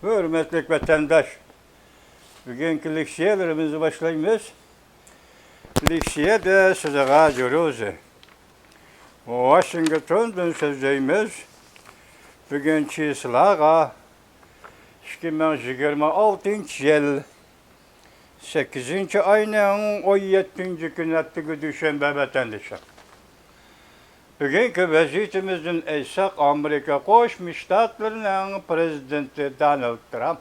Hürmetli vatandaş, bugünkü leksiyelerimizi başlayımız. Leksiye de size gacırız. Washington'dan sözleyimiz. Bugünkü sılağa 2026 yıl 8. ayının 17. günü düşenbe vatandaşlar. Bugünkü vaziyetimizin esas Amerika Koşmuş Ştatlarının prezidenti Donald Trump.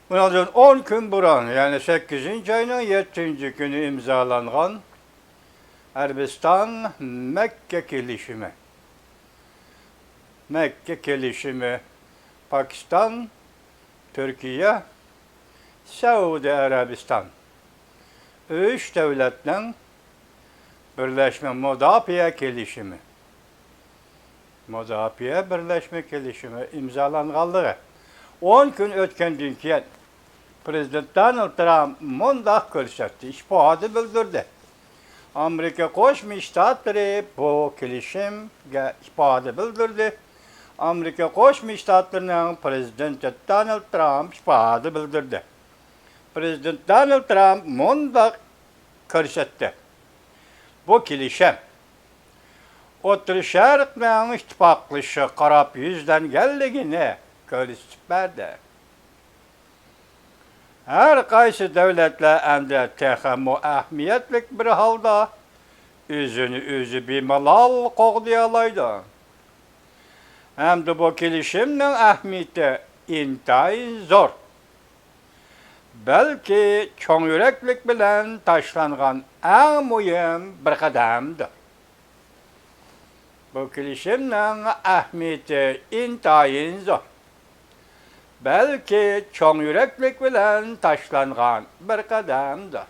Bundan 10 gün buran, yani 8. ayının 7. günü imzalanan Arabistan-Mekke kelişimi. Mekke kelişimi, Pakistan, Türkiye, Suudi Arabistan. 3 devletin birleşme müdafaa kelişimi. Müdafaa birleşme kelişimi imzalanğanlığı 10 gün ötkendan keyin Prezident Donald Trump mundaq ko'rsatdi, isboti bildirdi. Amerika Qo'shma Shtatlari bu kelishimga isboti bildirdi. Amerika Qo'shma Shtatlarining prezidenti Donald Trump isboti bildirdi. Prezident Donald Trump mundaq ko'rsatdi. Bu kelishim O'rta Sharq bilan ittifoqlashishi qarab yuzlanganligini ko'rsatib berdi. Her qaysi devletler endi texmu ahmiyetlik bir halda özünü özü bemalol qo'g'dayalaydi. Hamda bu kelishimning ahmiyati intayin zo'r. Belki cho'ng yuraklik bilan tashlangan eng muhim bir qadamdir. Bu kelishimning ahmiyati intayin zo'r. Belki çoğun yüreklik bilen taşlanğan bir qadamdır.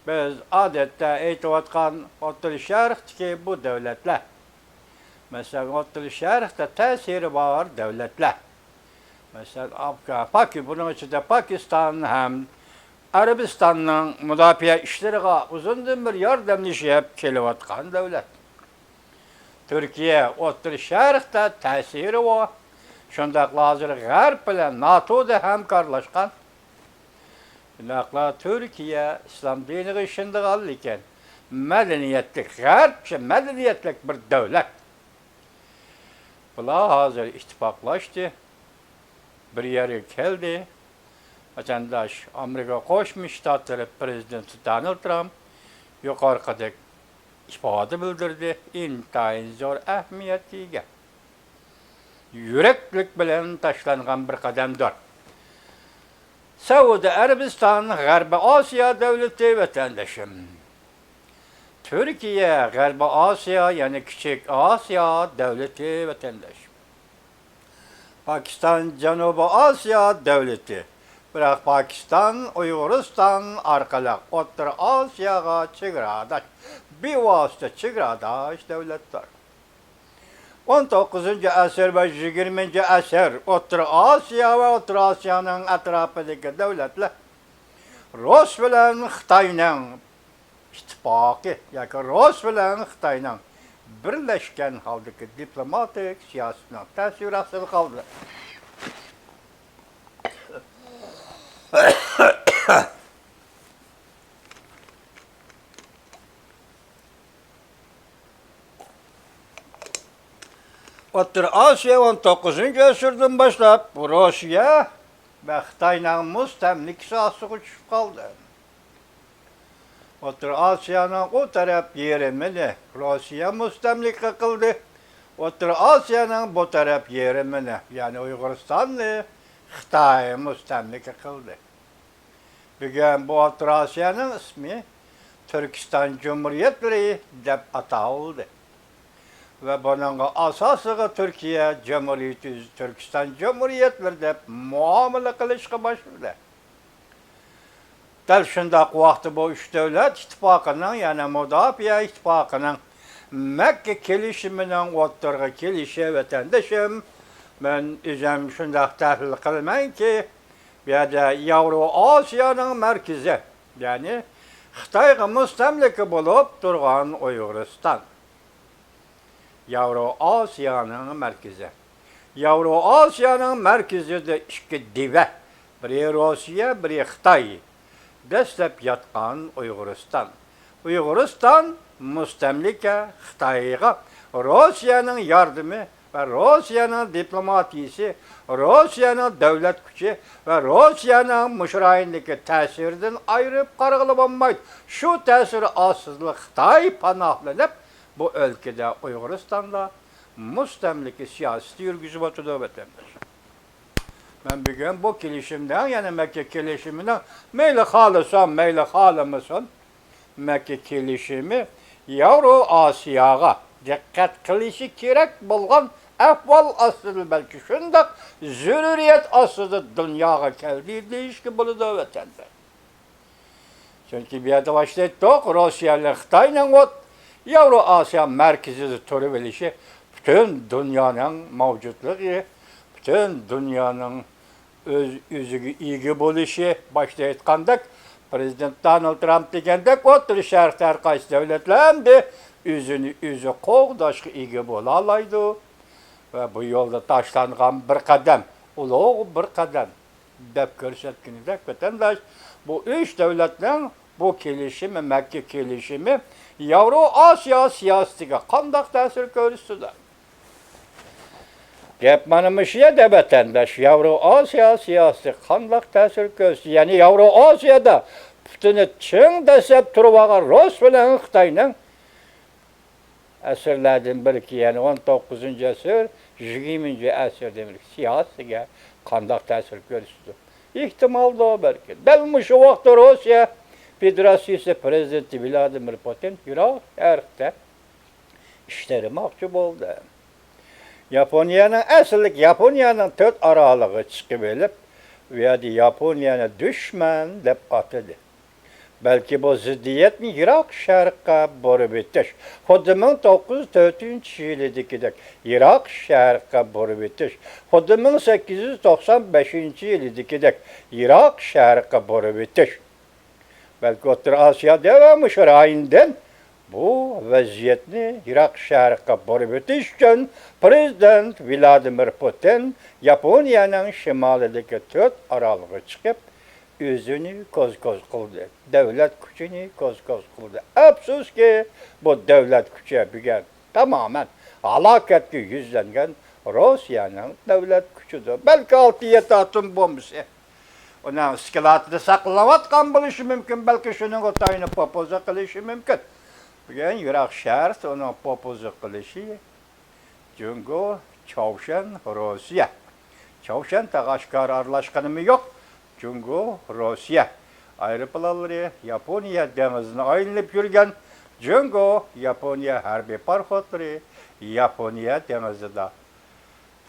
Biz adette aytıvatqan O'rta Sharqdagi bu devletler, mesela O'rta Sharqda ta'siri var devletler. Mesela bunun içinde Pakistan hem Arabistan'ın müdafaa işleriga uzundan bir yordamlashib kelavatqan devlet. Türkiye O'rta Sharqda ta'siri var. Şundaq hazır G'arb bilan NATO'da hamkorlashgan. Bunaqla Türkiye İslam diniga ishonadigan lekin madaniyatlik, G'arbcha madaniyatlik bir davlat. Bular hazır ittifoqlashdi. Bir yerga keldi. Vatandaş Amerika Qo'shma Shtatlari prezidenti Donald Trump yuqoridagi isboti bildirdi. Intayin zo'r ahamiyatga ega. Yüreklik bilen taşlanğan bir qadamdır. Suudi Arabistan, G'arbiy Osiyo devleti vatandaşım. Türkiye, G'arbiy Osiyo, yani Kichik Osiyo devleti vatandaşım. Pakistan, Janubiy Osiyo devleti. Biroq Pakistan, Uyg'uriston orqali O'rta Osiyoga chegaradash, bevosita chegaradash devletler. 19. asr ve 20. asr O'rta Osiyo ve O'rta Osiyoning atrofidagi devletler Rus bilan Xitoyning ittifoqi yoki Rus bilan Xitoyning birlashgan holdagi diplomatik siyosatning ta'siri ostida qoldi. O'rta Osiyo 19. asrdan boshlab Rossiya va Xitoyning mustamlikasi ostiga tushib qoldi. O'rta Osiyoning u taraf yerimini Rossiya mustamlika qildi. O'rta Osiyoning bu taraf yerimini, ya'ni Uyg'uristonni Xitoy mustamlika qildi. Bugun bu O'rta Osiyoning ismi Turkiston Cumhuriyatlari deb ataldi. Ve bunun asasıga Türkiye Cumhuriyeti, Türkistan Cumhuriyetleri deb muamele qilishga başladı. Dal shundaq vaqtda bu üç devlet ittifoqining, yani Mudofaa ittifoqining Mekke kelishimining o'rtaga kelishi vatandoshim, men o'zim shundaq tahlil qilamanki, bu yerda Yevroosiyoning markazi, ya'ni Xitoyga mustamlika bo'lib turgan Uyg'uriston. Yevroosiyoning markazi. Avroasiyanın merkezinde iki dive. Biri Rusya, biri Xitay. Dəstəb yatqan Uyğuristan. Uyğuristan müstəmlikə Xitayğa Rusiyanın yardımı və Rusiyanın diplomatiyası, Rusiyanın dövlət gücü və Rusiyanın müşrayindəki təsirindən ayırıb qarğılıb olmaydı. Şu təsiri asızlıq Xitay panahlanıb bu ölkədə Uyğuristanda müstəmliki siyaseti yürgüzüb oturdu vətəndaş. Ben bugün bu kilişimden, yani Mekke kilişiminden meyli halısan, meyli halımısın, Mekke kilişimi Yavru Asiya'ya dikkat kılışı kerek bulgan ehval asılı belki şundak zürriyet asılı dünyaya geldiği değişki bunu da vatanda. Çünkü bir adı başlayıp Rusya ile Xitay'la Yavru Asya merkezi turu bilişi bütün dünyanın mevcutluğu, bütün dünyanın özüge ilgi buluşu başta aytqandak Prezident Donald Trump degandek otur şərqlər qaysı dövlətlərimdi özü qoğdaşqı ilgi bola alaydı və bu yolda taşlanğan bir qədəm, uluq bir qədəm dəb görsətkinizdək vətəndaş bu üç dövlətlə bu kilişimi, Məkkə kilişimi Avro-Asiya siyasətinə qandaq təsir göstərdi. Yapmanımışıya da vətəndaş, Avro-Asiya siyasi qandaq təsir göstərir. Yani Avro-Asiyada bütünü çın desəb turvağa Rus bilən Xitayla əsrlərdən bir ki, yani 19-cu əsr, 20-ci əsr demirik, siyasiyə qandaq təsir göstərir. İhtimal da o belki. Belmiş o vaxt Rusya Federasiyası Prezidenti Vladimir Putin Irak şərqdə işləri mahcup oldu. Yaponiyanın əsrlik Yaponiyanın 4 aralığı çıxıb elib və Yaponiyanı düşmən deyə atıdı. Belki bu ziddiyetni Irak şərqə borib etiş. Xuddi 1904-cü ilidikidək Irak şərqə borib etiş. Xuddi 1895-ci ilidikidək Irak şərqə borib etiş. Belki Orta Asiyada və müşrayindən bu vəziyyətni Irak şərqə borib etiş üçün Prezident Vladimir Putin Yaponiyanın şimalidəki 4 aralığı çıxıb özünü koz-koz qıldı. Dövlət gücünü koz-koz qıldı. Əfsus ki, bu dövlət gücü bugün tamamen halakətli yüzlənən Rusiyanın dövlət gücüdür. Belki 6-7 atom bombası. Onun iskilatını saklavatqan buluşu mümkün. Belki şunun otayını popoza qılışı mümkün. Bugün Irak şəhər onun popoza qılışı Cungo, Çavşan, Rusya. Çavşan tağaşkar arlaşqanımı yok. Cungo, Rusya. Aeroplaları Yaponiya denizine aylanıp yürgen Cungo, Yaponiya harbi parxotları Yaponiya denizinde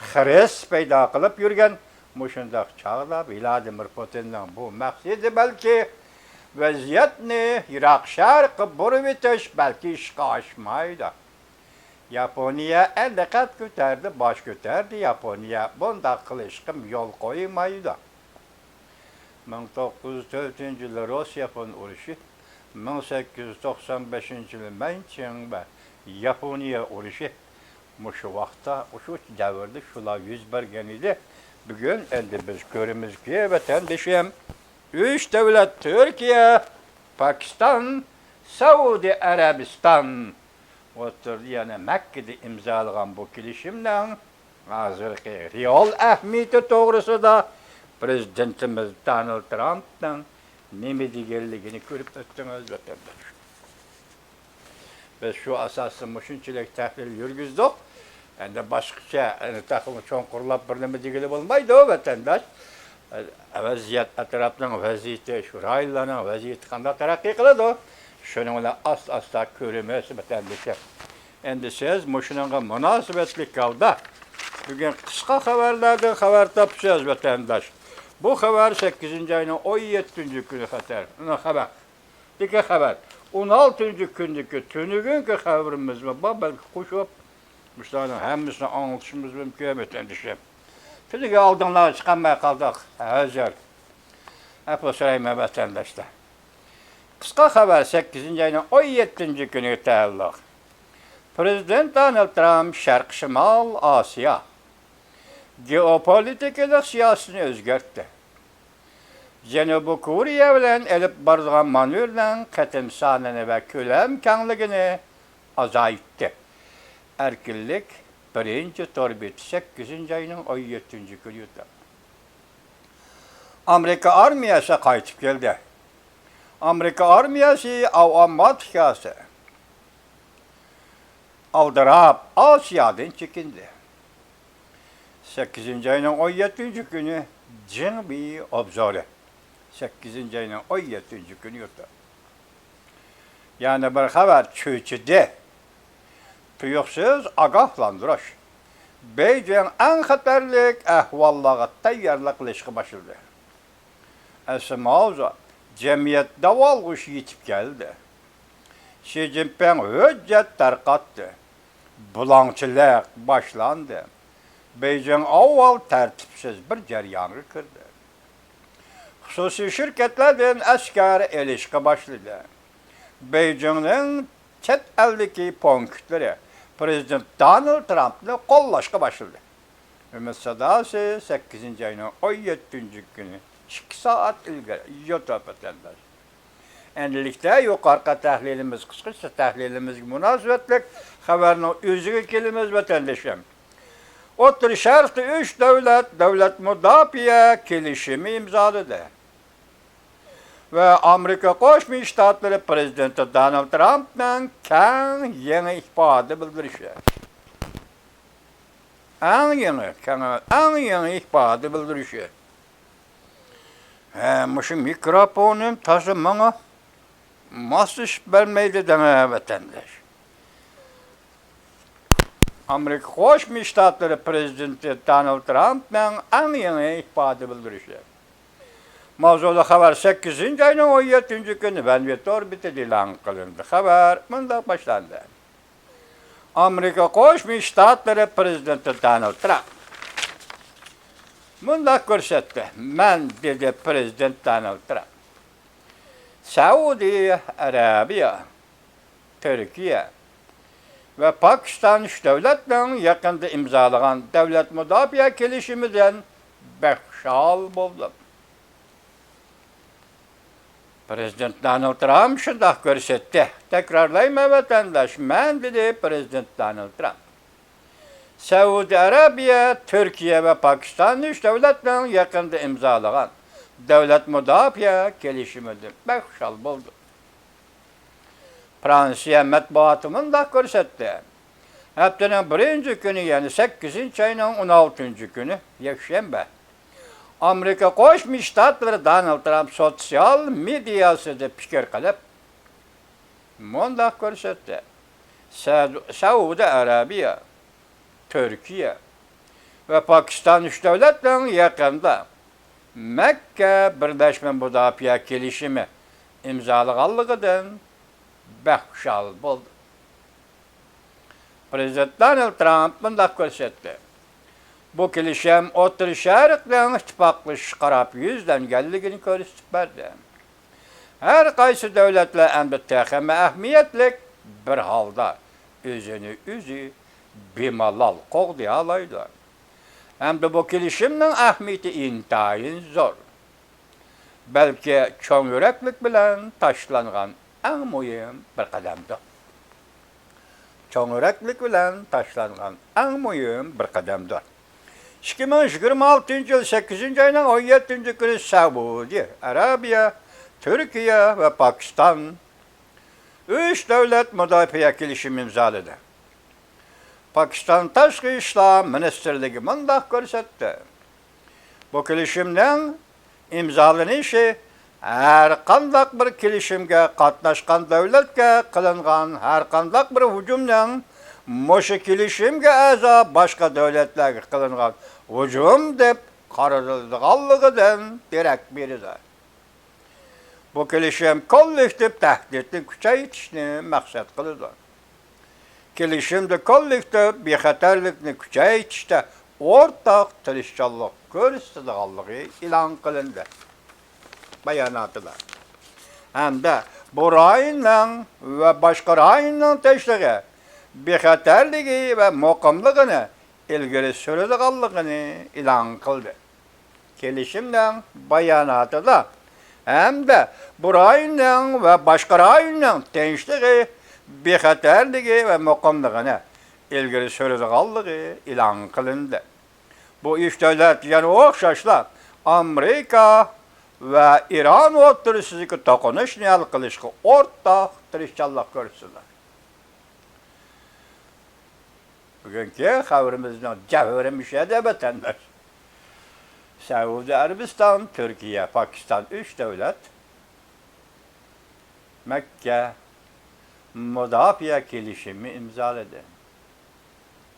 xires peyda qılıp yürgen muşundaq çağda Vladimir Putin'den bu məqsidi belki vəziyyətni Irak şərqi borib etiş belki işqa aşmaydı. Yaponiya en dikkat götürdü, baş götürdü Yaponiya. Bunda kılışkım yol koymaydı. 1904-cü il Rusya-Yapon uruşu, 1895-ci il Mənçin və Yaponiya uruşu. Şu vaxtda, şu dövrdə şula yüz bergen idi. Bugün elde biz görümüz ki, vətəndaşım, üç devlet Türkiye, Pakistan, Saudi Arabistan oturdu, yani Mekke'de imzalanan bu kilişimden hazırki real ehmiyeti doğrusu da Prezidentimiz Donald Trump'dan nemi digerliğini görüp öttünüz vətəndaş. Biz şu asası müşünçilik təhlil yürgüzdük. Yani başka takımı çonkurlap bir nemi digerli olmaydı o vətəndaş. Vəziyyət ətrafının vəziyyəti, şuraylarının vəziyyəti qanda tərəqqi qılıdı. Şununla asla görülmesi vətəndaşa. Endi siz müşününə münasibətli qalda. Bugün qısqa xəbərlərdən xəbər tapacağız vətəndaş. Bu xəbər 8-ci ayının 17-ci günü xəbər. Dikə xəbər. 16-cı gündəki tünügünkü xəbərimiz mi? Belki kuşup, müştərinin həmmisini anlatışımız mümkün vətəndaşa. Tünügü aldınlar çıxanmaya qaldıq. Özür. Hep o sırayma vətəndaşlar. Qısqa xəbər 8-ci ayının 17-ci günü təəlluq. Prezident Donald Trump Şərq-Şimal Asiya geopolitik siyasını özgertti. Cenubi Koreya bilen elip barılan manevradan ketim sanını ve kölem kanligini azayttı. Erkillik birinci torbet 8. ayının 17. günü. Amerika armiyası kayıtıp geldi. Amerika armiyası avamatikası aldırap Asya'dan çekindi. 8. ayının 17. günü Cenubi obzorı. 8. ayının 17. günü yurtta. Yani bir haber çöçüde tuyuksuz agahlandırış. Beijing en xatarlik ahvallağa tayyarlık ilişki başladı. Esmauza cemiyet davalgışı yitip geldi. Xi Jinping hüccet tarqattı. Bulançılık başlandı. Beijing avval tertipsiz bir jaryanı kirdi. Xususi şirketlerden askeri ilişki başladı. Beijing'in chet eldeki punktleri Prezident Donald Trump'la kollaşka başladı. Ümit sadası 8. ayının 17. günü 2 saat ilgili YouTube edenler. Endilikte yukarı tahlilimiz kıskısa tahlilimiz münasebetlik haberini özüge kelimiz vatandaşım. Otur şartı 3 devlet müdafiye kelişimi imzaladı. Ve Amerika Koşmuş Ştatları Prezidenti Donald Trump'dan kan yeni ifade bildirişi. En yeni ifade bildirişi. Şu mikrofonum taşımana masış vermeydi deme vatandaş. Amerika Koşmuş Ştatları Prezidenti Donald Trump'dan en yeni ifade bildirişi. Mavzulu haber 8. ayının 17. günü ben ve orbiti ilan kılındı. Haber bunda başlandı. Amerika Koşmuş Ştatları Prezidenti Donald Trump. Bunda görsetti. Ben dedi Prezident Donald Trump. Saudi Arabiya, Türkiye ve Pakistan üç devletle yakında imzalanan devlet müdafiye kelişiminden beşal buldum. Prezident Donald Trump şundak görsetti. Tekrarlayayım vatandaş. Ben dedi Prezident Donald Trump. Saudi Arabiya, Türkiye ve Pakistan üç devletle yakında imzalanan devlet müdafiye kelişimidir. Beşal buldu. Fransiya matbuatımın da görsetti. Haftanın birinci günü yani 8. ayının 16. günü Yekşembe. Amerika Koşmuş Ştatları Donald Trump sosyal medyasında fikir kılıp bunda görsetti. Saudi Arabiya, Türkiye ve Pakistan üç devletle yakında Mekke Birleşme Müdafiye Kelişimi imzalaganlıgıdan beşal buldu. Prezident Donald Trump bunda görsetti. Bu kelişim otur şerikten ittifaklı şıkarap yüzden geldiğini görüstüp verdi. Her kaysı devletle embettekeme ehmiyetlik bir halda özünü bimalal qoğdiya alaydı. Hem de bu kelişimnin ehmiyeti intayin zor. Belki çoğun yüreklik bilen taşlangan en mühim bir kademdi. Çoğun yüreklik bilen taşlangan en mühim bir kademdi. 2026 yıl 8. ayının 17. günü Saudi Arabiya, Türkiye ve Pakistan üç devlet müdafiye kelişimi imzaladı. Pakistan Tashqi İşler Ministerliği mındak görsetti. Bu kelişimden imzalanışı her kandak bir kelişimge katnaşkan devletke kılıngan her kandak bir hücumdan Moşu kelişimge aza başka devletlerge kılıngan hücum dep kararıldıqallıqıdan direkt biridir. Bu kelişim kollektif tehditli küçeytişini maksat kılıdır. Kelişimde kollektif bexatarlikni küçeytişte ortak tilişçallık görüstüdüqallığı ilan kılındı. Bayanatılar. Hem de bu rayınla ve başka rayınla teşliği bexatarlığı ve muqimliğini ilgili söylediğini ilan kıldı. Kelişimden bayanatı da hem de bu rayonun ve başka rayonun tençliği, bexaterligi ve mukamlığına ilgili söylediği ilan kılındı. Bu üç devlet yani okşaşlar Amerika ve İran oturusuzdaki dokunuş niyal kılışkı ortak tırışçallık görsünler. Bugünkü haberimizden cevherim bir şey de betenler. Suudi Arabistan, Türkiye, Pakistan üç devlet Mekke müdafaa kelişimi imzaladı.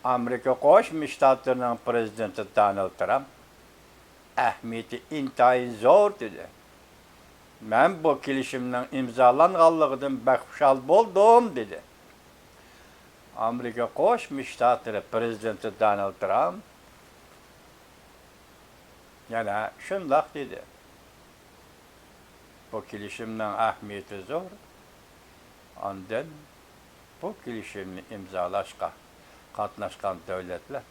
Amerika Koşmuş Ştatlarının prezidenti Donald Trump ahmiyeti intayı zor dedi. Ben bu kelişimden imzalanğanlığından baxşal boldum dedi. Amerika Koşmuş Ştatları prezidenti Donald Trump yana şundaq dedi. Bu kelişimden ahmiyeti zor. Ondan bu kelişimni imzalaşqa qatnaşqan devletler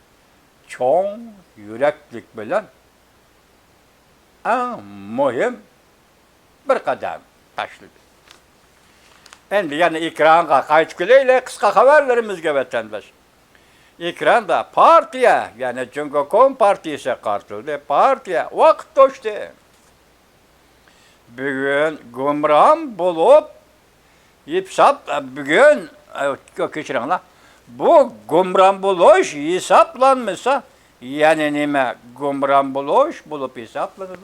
çoğun yüreklik bilen en mühim bir kadem taşladı. Endi yani ekranğa qaytgıleyle kısa haberlerimizge vatandaş. Ekranda partiye yani Cumhuriyet Partisi qartıldı. Partiye vaqt toştu. Bugün gumram bulup yipsap bugün keçiringlar. Bu gumram buluş hesaplanmasa yani nime gumram buluş bulup hesaplanır.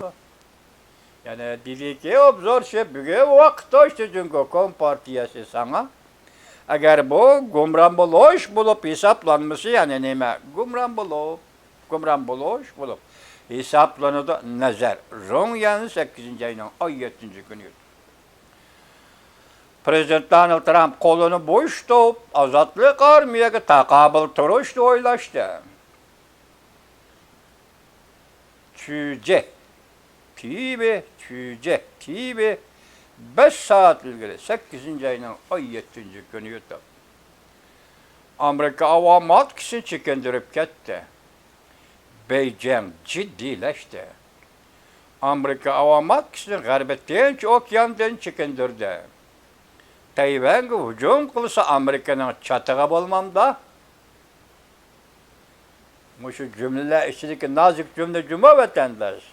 Yani dedi ki obzor şey bugün vaqt toştu Cumhuriyet Partisi sana. Eğer bu gumram buluş bulup hesaplanması yani nime gumram buluş bulup hesaplanıda nazar. Romya'nın 8. ayının 17. günü. Prezident Donald Trump kolunu boş tutup azatlık armiyaga taqabıl turuştu oylaştı. Tübe 5 saat ilgili 8. ayının 17. günü yutup. Amerika avam atkısını çekindirip gitti. Beijing ciddileşti. Amerika avam atkısını G'arbettinç okyandan çekindirdi. Tayvan'a hücum kılsa Amerika'nın çatığı bulmamda. Şu cümleler içindeki nazik cümle vatandaş.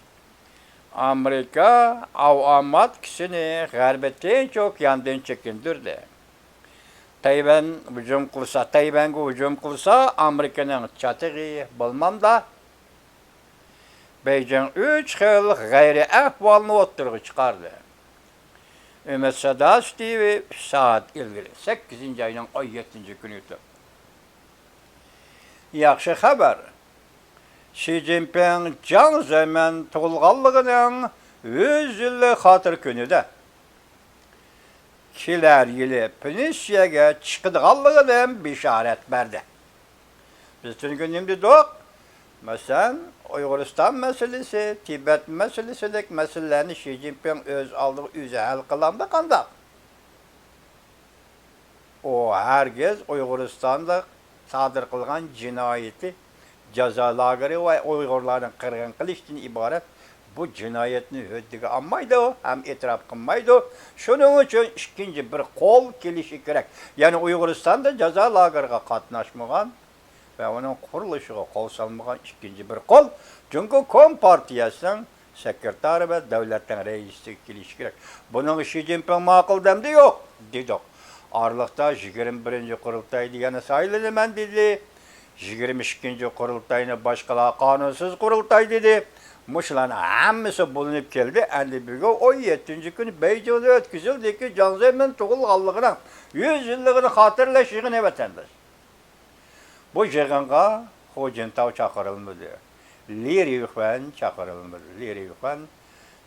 Amerika avamat kişini G'arbettinç okyandan çekindirdi. Tayvan'a hücum kılsa Amerika'nın çatığı bulmamda. Beijing 3 xil gayri ahvalını ortaya çıkardı. Ümit Sadas TV saat ilgili 8. ayının 17. günü. Yaxşı haber. Xi Jinping Jiang Zemin tuğulğanlığının 100 yıllık hatır günüde. Kiler yılı Penisya'ya çıkıdığanlığından bişaret verdi. Biz tüm günümde doğuk. Mesela Uyguristan meselesi, Tibet meselesilik meselelerini Xi Jinping öz aldığı üzere hal kılamda kandak. O herkes Uyguristan'da sadır kılgan cinayeti cezaları ve Uygurların kırgın kılıştan ibaret bu cinayetini höddüge almaydı o, hem itiraf kılmaydı. Şunun için ikinci bir kol gelişi gerek. Yani Uyguristan'da cezalarına katnaşmayan ve onun kuruluşuna kol salmayan ikinci bir kol. Çünkü Kompartiyasının sekreteri ve devletin reisi gelişi gerek. Bunun Xi Jinping makul demdi yok, dedik. Aralıkta 21. kurultay diyene sayılır ben dedi. 22. kurultayını başkalar kanunsuz kurultay dedi. Muşların hemmesi bulunup geldi. Endi bugün 17. günü Beijing'de ötküzüldü ki Jiang Zemin tuğulğanlığının 100 yıllığını hatırlaşığını vatandaş. Bu yığınğa Hu Jintao çağırılmadı. Li Riyuan çağırılmadı. Li Riyuan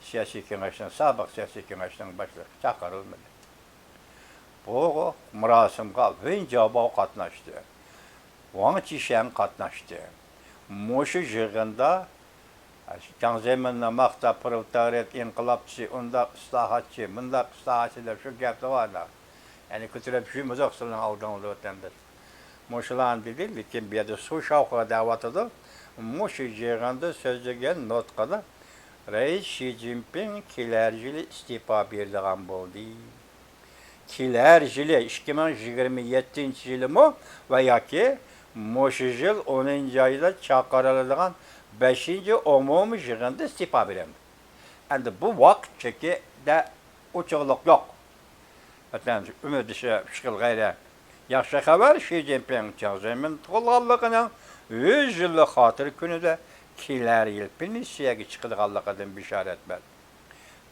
siyasi kengeçten, sabık siyasi kengeçten başlığı çağırılmadı. Bu murasimga Wen Jiabao katnaştı. Wang Qishan katnaştı. Muşu yığında Jiang Zemin'le maqta proletariat inqilabçı, unda islahatçı, bunda islahatçılar şu gapta varlar. Yani kötülep şu muzaqsılığın aldığını vatandaş. Moşulan dedi, lekin bir yerde su şavkıga davatıdı. Moşu yığında sözlügen notkada Reis Xi Jinping keler yılı istifa berdigan boldu. Keler yılı 2027 yılı mı veya ki moşu yıl 10. ayda çağırıladigan 5. umumi yığında istifa berem. Endi bu vaqt cheki de uçuqluq yok. Efendim, ümidi şıkıl gayre. Yaxşı xabar Xi Jinping Çağzayman to'lganligining 100 yillik xotir kunida kelar yil pensiyaga chiqadiganligidan bishorat berdi.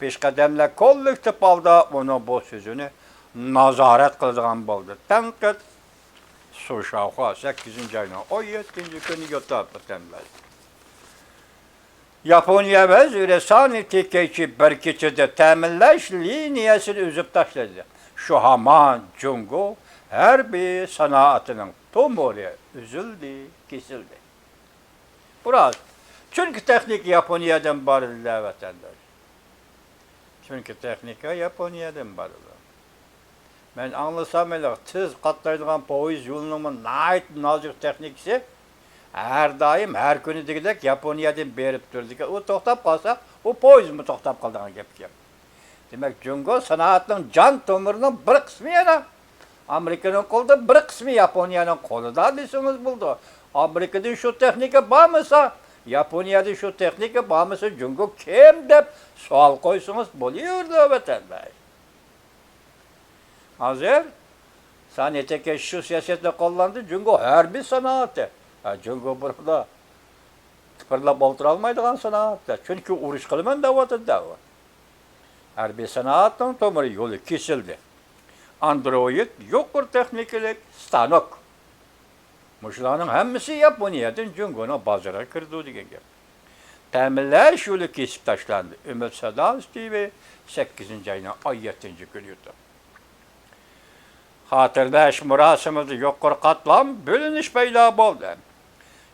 Peshqadamlar kollektiv holda uni bu so'zini nazorat qiladigan bo'ldi. Tanqid So'shavqa 8 oyning 17 kuni yotib o'tganlar. Yaponiya vaziri sani tekeçi bir keçide teminleş liniyasını üzüp taşladı. Şu haman Cungo her bir sanatının tomori üzüldü, kesildi. Burası. Çünkü teknik Japonya'dan barıldı vatandaş. Çünkü teknik Japonya'dan barıldı. Ben anlasam öyle tız katlaydıgan poiz yolunun nazik teknikisi her daim, her günü degidek Japonya'dan berip durdu. O to'xtab qalsa, o poiz mi to'xtab qaldığını gap. Demek Jungo sanatının can tomirinin bir kısmı yana Amerika'nın kolda, bir kısmı Japonya'nın kolunda desiniz buldu. Amerika'da şu teknika bağmasa, Japonya'da şu teknika bağmasa Jungo kim dep sual koysunuz buluyordu vatandaş. Hazır saniyete şu siyasetle kullandı Jungo her bir sanatı. Jungo burada tıpırlap oturalmaydigan sanatı. Çünkü uruş kılman davadı dava. Her bir sanatın tomiri yolu kesildi. Android yokur tekniklik stanok. Muşlarının hemmisi Japonya'dan Jungo'na bazara kırdı degan gap. Təminləş yolu kesip taşlandı. Ümit Sadan TV 8. ayının 17. günü yutdu. Hatırlaş murasimizde yokur katlam bölünüş peyda boldu.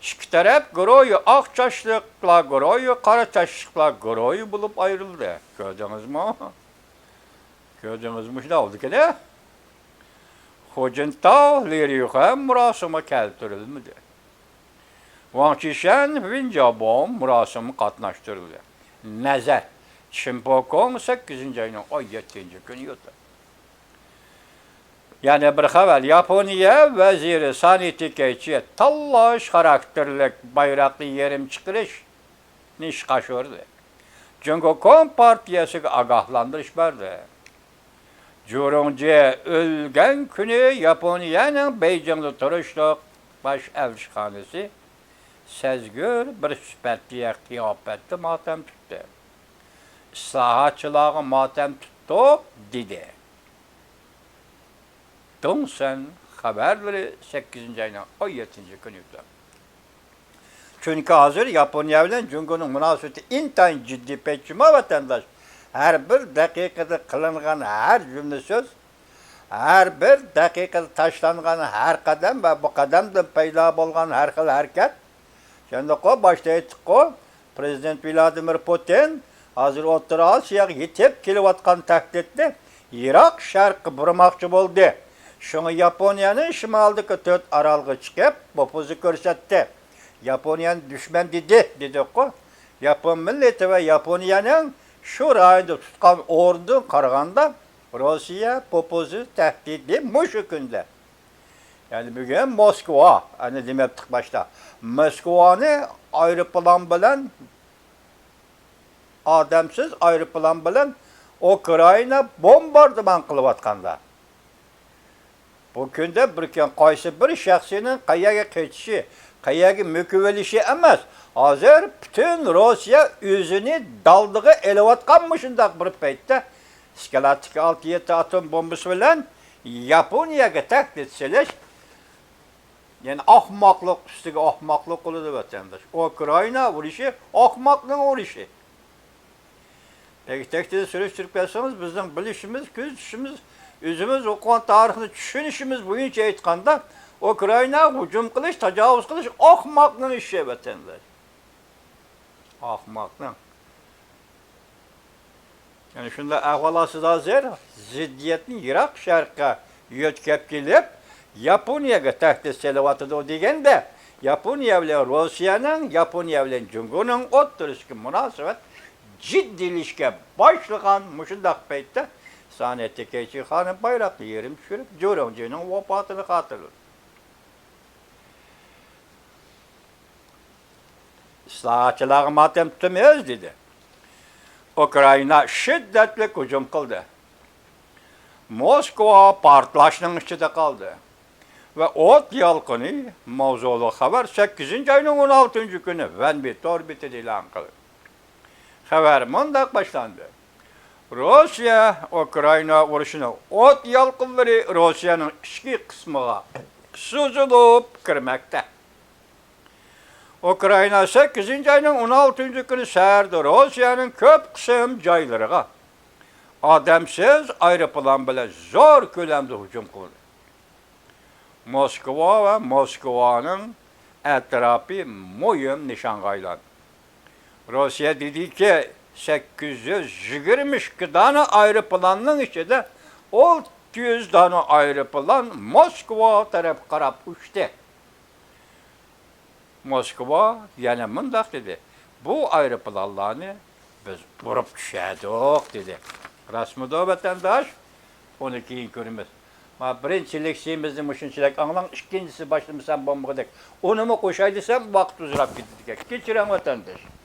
İki taraf groyu ak çaşlıkla groyu, kara çaşlıkla groyu bulup ayrıldı. Gördünüz mü? Gördünüz mü? Ne oldu ki de? Hocintağ liriyuğa murasıma keltirilmedi. Vankişen Vincabon murasımı katnaştırıldı. Nezer. Şimpokon 8. ayının 17. günü yutdu. Yani bir haber Japonya veziri sanitikeçi tallaş karakterlik bayraklı yerim çıkırış niş kaşırdı. Çünkü Kompartiyası agahlandırış verdi. Curunca ölgen günü Japonya'nın Beijing'de turuşluk baş elçixanesi sezgür bir süpetliye kıyafetli matem tuttu. İslahatçılığı matem tuttu dedi. Dün sen haberleri 8. ayının 17. günü yuttu. Çünkü hazır Japonya ile Jungo'nun münasebeti intan ciddi peçima vatandaş. Her bir dakikada kılıngan her cümle söz, her bir dakikada taşlangan her kadem ve bu kademden peyda bolgan her xil hareket. Şimdi o başta ettik o, Prezident Vladimir Putin hazır O'rta Osiyoga yetip kelyapotgan taklifni Iroq sharqqa burmoqchi bo'ldi. Şunu Japonya'nın şimaldaki 4 aralgı çıkıp popozu gösterdi. Japonya'nın düşman dedi o. Japon milleti ve Japonya'nın şu rayında tutkan ordu karaganda Rusya popozu tehdidi muşu günde. Yani bugün Moskva, hani demek başta, Moskova'nı aeroplan bilen, adamsız aeroplan bilen Ukrayna bombardıman kılıvatkanda. Bu günde bir qaysi bir şahsinin qayaga keçişi, qayaga müküvelişi emas. Hazır bütün Rusya özünü daldığı elevatkanmış şundaq bir paytda skalatik 6-7 atom bombası bilen Japonya'ga tahdid seleş. Yani ahmaklık üstüge ahmaklık oluyor vatandaş. Ukrayna vuruşu ahmaklığın vuruşu. Peki tehdidi sürüp yazsanız bizden bilişimiz, gözüşümüz, özümüz okuyan tarihini düşünüşümüz boyunca aytganda Ukrayna hücum kılış, tecavüz kılış ahmaklığın işi vatandaş. Ahmaklığın. Yani şunda ahvalasız hazır ziddiyetin Irak şarkı yötkep gelip Yaponiyaga tehdit selawatıdı degende Yaponiya bilen Rusiyanın, Yaponiya bilen Cumhur'un o'ttirishki münasebet ciddilişke başlagan muşundaq paytda Sanet Tekeyçi Hanım bayraklı yerim düşürüp Cöroncu'nun vafatını hatırladı. İslahatçılar matem tutmaz dedi. Ukrayna şiddetli hücum kıldı. Moskva partlaşının içinde kaldı. Ve ot yalkını mavzulu haber 8. ayının 16. günü Venbit orbiti ilan kıldı. Haber mındak başlandı. Rusya Ukrayna vuruşunu ot yalkınları Rusya'nın içki kısmına süzülüp kirmekte. Ukrayna 8. ayının 16. günü sərdi Rusya'nın köp kısım caylarına adamsız aeroplan bile zor kölemde hücum kıldı. Moskva ve Moskova'nın etrafı mühim nişangaylandı. Rusya dedi ki 822 tane aeroplanın içinde 600 tane aeroplan Moskva taraf qarab uçtu. Moskva yana mındaq dedi. Bu aeroplanlarını biz vurup düşədik dedi. Rasmıda vatandaş onu keyin görmez. Ma birinchilik semizni mushunchalik anglang, ikkinchisi başlamasam bombadak. Onu mu qo'shay desam vaqt uzrab ketdi. Kechiring vatandosh.